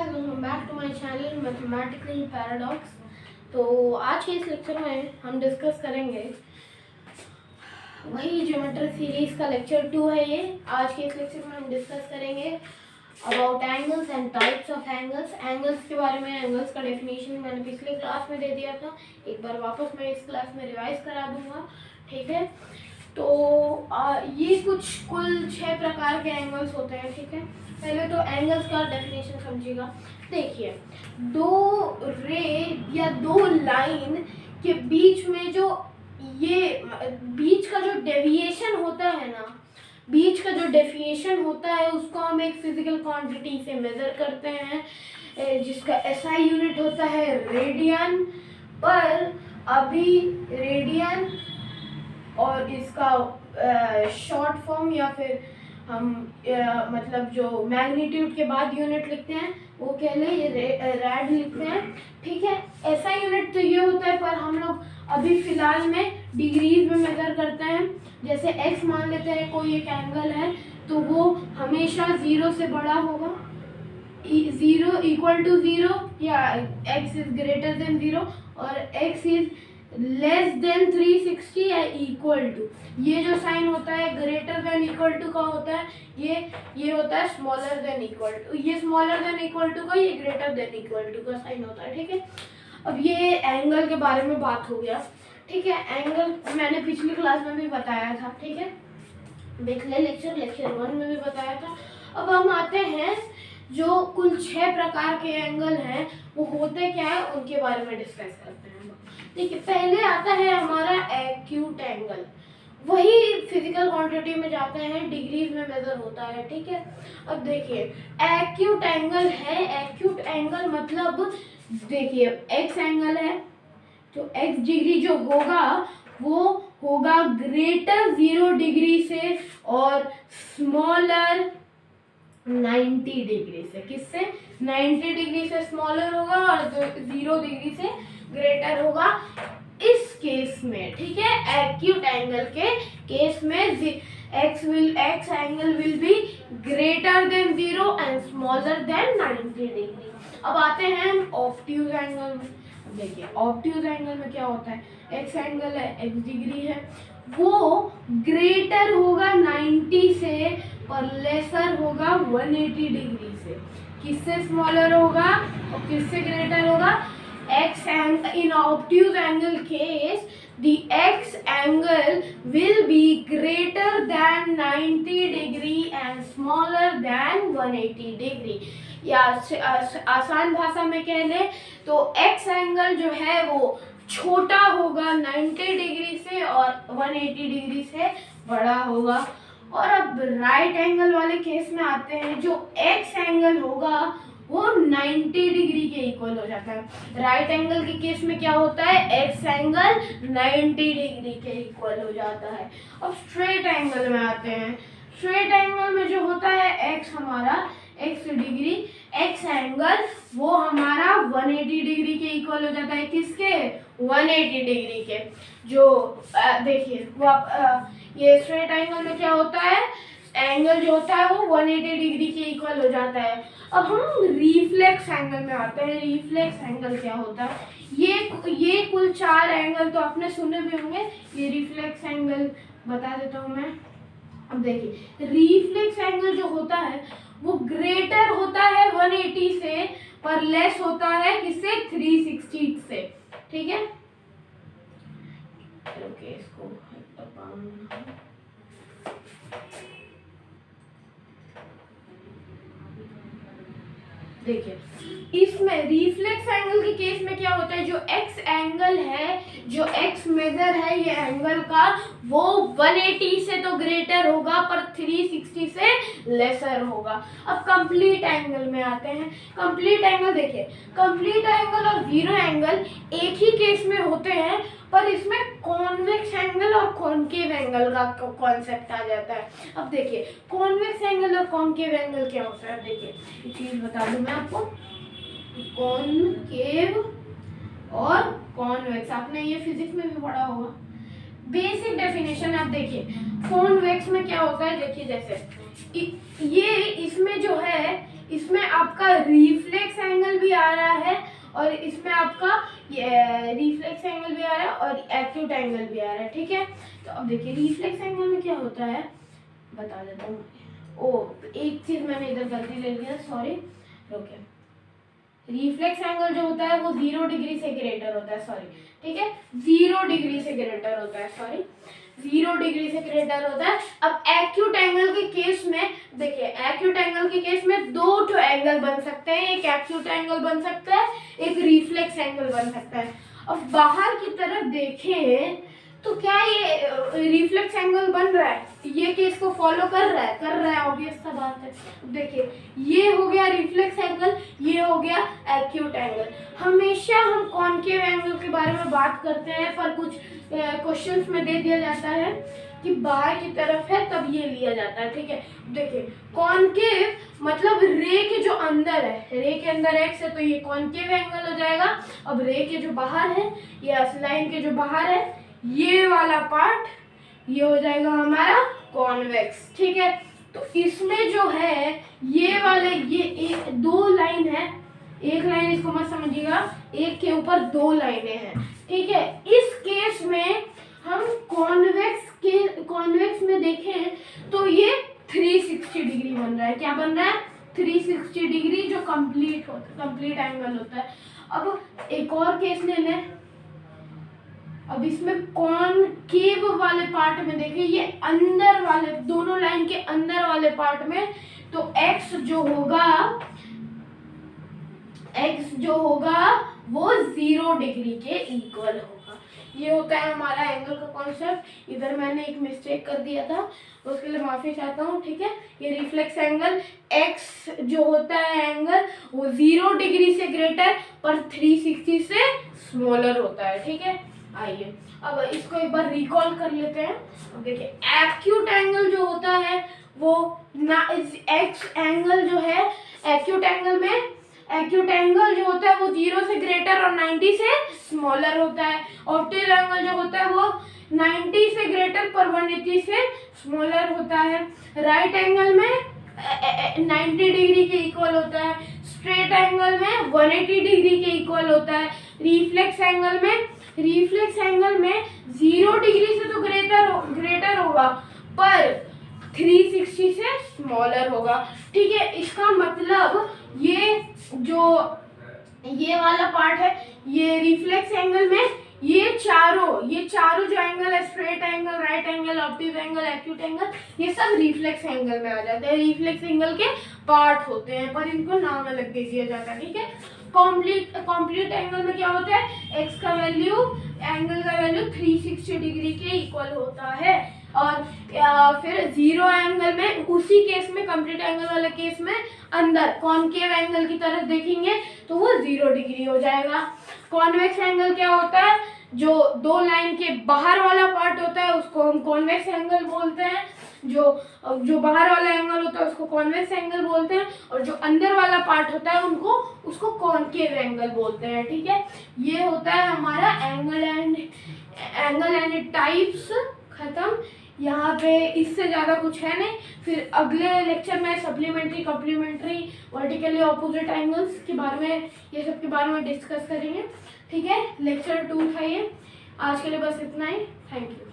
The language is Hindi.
guys, welcome back to my channel Mathematical Paradox। तो आज के इस लेक्चर में हम डिस्कस करेंगे वही ज्योमेट्री सीरीज का लेक्चर 2 है ये। आज के इस लेक्चर में हम डिस्कस करेंगे about angles and types of angles. Angles के बारे में, एंगल्स का डेफिनेशन मैंने पिछले क्लास में दे दिया था, एक बार वापस मैं इस क्लास में रिवाइज करा दूंगा, ठीक है। तो ये कुछ कुल 6 प्रकार के एंगल्स होते हैं, ठीक है। पहले तो एंगल्स का डेफिनेशन समझिएगा। देखिए, दो रे या दो लाइन के बीच में जो ये बीच का जो डेविएशन होता है ना, बीच का जो डेविएशन होता है उसको हम एक फिजिकल क्वांटिटी से मेजर करते हैं, जिसका एसआई यूनिट होता है रेडियन। पर अभी रेडियन और इसका शॉर्ट फॉर्म या फिर हम मतलब जो मैग्नीट्यूड के बाद यूनिट लिखते हैं वो कह ले रैड लिखते हैं, ठीक है। ऐसा यूनिट तो ये होता है, पर हम लोग अभी फिलहाल में डिग्रीज में मेजर करते हैं। जैसे x मान लेते हैं कोई एक एंगल है, तो वो हमेशा 0 से बड़ा होगा, 0 इक्वल टू 0 या x इज ग्रेटर देन 0 और x इज लेस देन 360 या इक्वल टू। ये जो साइन होता है ग्रेटर देन इक्वल टू का होता है, ये होता है स्मॉलर देन इक्वल टू। ये स्मॉलर देन इक्वल टू का, ये ग्रेटर देन इक्वल टू का साइन होता है, ठीक है। अब ये एंगल के बारे में बात हो गया, ठीक है। एंगल मैंने पिछली क्लास में भी बताया था, ठीक है। देख ले लेक्चर 1 में भी बताया था। अब हम आते हैं जो कुल 6 प्रकार के एंगल हैं वो होते क्या है उनके बारे में डिस्कस करते हैं। देखिए, पहले आता है हमारा एक्यूट एंगल। वही फिजिकल क्वांटिटी में जाते हैं, डिग्रीज में मेजर होता है, ठीक है। अब देखिए, एक्यूट एंगल है। एक्यूट एंगल मतलब देखिए एक्स एंगल है, तो एक्स डिग्री जो होगा वो होगा ग्रेटर 0 डिग्री से और स्मॉलर 90 डिग्री से। किससे? 90 डिग्री से स्मॉलर होगा और 0 डिग्री से ग्रेटर होगा इस केस में, ठीक है। एक्यूट एंगल के केस में x angle will be greater than 0 and smaller than 90 degree. अब आते हैं ऑब्ट्यूज एंगल में। देखिए, ऑब्ट्यूज एंगल में क्या होता है, एक्स एंगल है, एक्स डिग्री है, वो ग्रेटर होगा 90 से और लेसर होगा 180 डिग्री से। किससे स्मॉलर होगा और किससे ग्रेटर होगा? X angle. In obtuse angle case, the X angle will be greater than 90 degree and smaller than 180 degree. या आसान भाषा में कह ले तो X एंगल जो है वो छोटा होगा 90 डिग्री से और 180 डिग्री से बड़ा होगा। और अब राइट एंगल वाले केस में आते हैं, जो X एंगल होगा वो 90 डिग्री के इक्वल हो जाता है। राइट एंगल के केस में क्या होता है, एक्स एंगल 90 डिग्री के इक्वल हो जाता है। अब स्ट्रेट एंगल में आते हैं। स्ट्रेट एंगल में जो होता है एक्स हमारा एक्स डिग्री, एक्स एंगल वो हमारा 180 डिग्री के इक्वल हो जाता है। किसके? 180 डिग्री के। जो देखिए ये स्ट्रेट एंगल में क्या होता है, एंगल जो होता है वो 180 डिग्री के इक्वल हो जाता है। अब हम रिफ्लेक्स एंगल में आते हैं। रिफ्लेक्स एंगल क्या होता है, ये कुल 4 एंगल तो आपने सुने भी होंगे। ये रिफ्लेक्स एंगल बता देता हूँ मैं। अब देखिए, रिफ्लेक्स एंगल जो होता है वो ग्रेटर होता है 180 से पर लेस होता है किससे? 360 से, ठीक है। ओके, इसको देखिए, इसमें रिफ्लेक्स एंगल के केस में क्या होता है, जो एक्स एंगल है, जो एक्स मेजर है ये एंगल का, वो 180 से तो ग्रेटर होगा पर 360 से लेसर होगा। अब कंप्लीट एंगल में आते हैं। कंप्लीट एंगल देखिए, कंप्लीट एंगल और जीरो एंगल एक ही केस में होते हैं, पर इसमें कॉन्वेक्स एंगल और कॉनकेव एंगल का कॉन्सेप्ट आ जाता है। अब देखिए, कॉन्वेक्स एंगल और कॉनकेव एंगल क्या होता है। देखिए, ये चीज बता दूं मैं आपको, कॉनकेव और कॉन्वेक्स आपने ये फिजिक्स में भी पढ़ा होगा। बेसिक डेफिनेशन आप देखिए, कॉन्वेक्स में क्या होता है। देखिए, जैसे ये इसमें जो है, इसमें आपका रिफ्लेक्स आ रहा है और इसमें आपका ये रिफ्लेक्स एंगल भी आ रहा है और एक्यूट एंगल भी आ रहा है, ठीक है। तो अब देखिए रिफ्लेक्स एंगल में क्या होता है बता देता हूँ। ओ एक चीज मैंने इधर गलती ले लिया, सॉरी, रुकिए। रिफ्लेक्स एंगल जो होता है वो 0 डिग्री से ग्रेटर होता है, सॉरी, ठीक है, 0 डिग्री से ग्रेटर होता है, सॉरी, 0 डिग्री से ग्रेटर होता है। अब एक्यूट एंगल के केस में देखिए, एक्यूट एंगल के केस में दो तो एंगल बन सकते हैं, एक एक्यूट एंगल बन सकता है, एक रिफ्लेक्स एंगल बन सकता है। अब बाहर की तरफ देखें तो क्या ये रिफ्लेक्स एंगल बन रहा है, ये केस को फॉलो कर रहा है, ऑब्वियस सा बात है। देखिए ये हो गया रिफ्लेक्स एंगल, ये हो गया एक्यूट एंगल। हमेशा हम कॉनकेव एंगल के बारे में बात करते हैं पर कुछ क्वेश्चंस में दे दिया जाता है कि बाहर की तरफ है तब ये लिया जाता है, ठीक है। देखिए कॉनकेव मतलब रे के जो अंदर है, रे के अंदर एक्स है तो ये कॉनकेव एंगल हो जाएगा। अब रे के जो बाहर है, ये लाइन के जो बाहर है, ये वाला पार्ट ये हो जाएगा हमारा कॉन्वेक्स, ठीक है। तो इसमें जो है ये वाले ये दो लाइन है, एक लाइन इसको मत समझिएगा, एक के ऊपर दो लाइनें हैं, ठीक है। इस केस में हम कॉन्वेक्स में देखें तो ये 360 डिग्री बन रहा है। क्या बन रहा है? 360 डिग्री, जो कंप्लीट एंगल होता है। अब एक और केस ले लें। अब इसमें कॉनकेव वाले पार्ट में देखिए, ये अंदर वाले दोनों लाइन के अंदर वाले पार्ट में, तो x जो होगा वो 0 डिग्री के इक्वल होगा। ये होता है हमारा एंगल का कॉन्सेप्ट। इधर मैंने एक मिस्टेक कर दिया था, उसके लिए माफी चाहता हूँ, ठीक है। ये रिफ्लेक्स एंगल x जो होता है एंगल वो 0 डिग्री से ग्रेटर पर 360 से स्मॉलर होता है, ठीक है। आइए अब इसको एक बार रिकॉल कर लेते हैं। अब देखिए एक्यूट एंगल जो होता है वो एक्स एंगल जो है, एक्यूट एंगल जो होता है वो 0 से ग्रेटर और 90 से स्मॉलर होता है। ऑप्टिक एंगल जो होता है वो 90 से ग्रेटर पर 180 से स्मॉलर होता है। राइट एंगल में 90 डिग्री के इक्वल होता है। स्ट्रेट एंगल में 180 डिग्री के इक्वल होता है। रिफ्लेक्स एंगल में 0 डिग्री से तो ग्रेटर होगा पर 360 से स्मॉलर होगा, ठीक है। इसका मतलब ये वाला पार्ट है, ये रिफ्लेक्स एंगल में ये चारों जो एंगल है, straight angle, right angle, optic angle, acute angle, ये सब रिफ्लेक्स एंगल में आ जाते हैं। रिफ्लेक्स एंगल के पार्ट होते हैं पर इनको नाम अलग दे दिया जाता है, ठीक है। कंप्लीट एंगल में क्या होता है, एक्स का वैल्यू, एंगल का वैल्यू 360 डिग्री के इक्वल होता है। और फिर 0 एंगल में, उसी केस में, कंप्लीट एंगल वाले केस में अंदर कॉनकेव एंगल की तरफ देखेंगे तो वो 0 डिग्री हो जाएगा। कॉन्वेक्स एंगल क्या होता है, जो दो लाइन के बाहर वाला पार्ट होता है उसको हम कॉन्वेक्स एंगल बोलते हैं। जो बाहर वाला एंगल होता है उसको कॉन्वेक्स एंगल बोलते हैं, और जो अंदर वाला पार्ट होता है उसको कॉनकेव एंगल बोलते हैं, ठीक है। ये होता है हमारा एंगल एंड टाइप्स खत्म। यहाँ पे इससे ज़्यादा कुछ है नहीं। फिर अगले लेक्चर में supplementary, complementary, vertically opposite angles के बारे में, ये सब के बारे में डिस्कस करेंगे, ठीक है। लेक्चर 2 था ये। आज के लिए बस इतना ही। Thank you.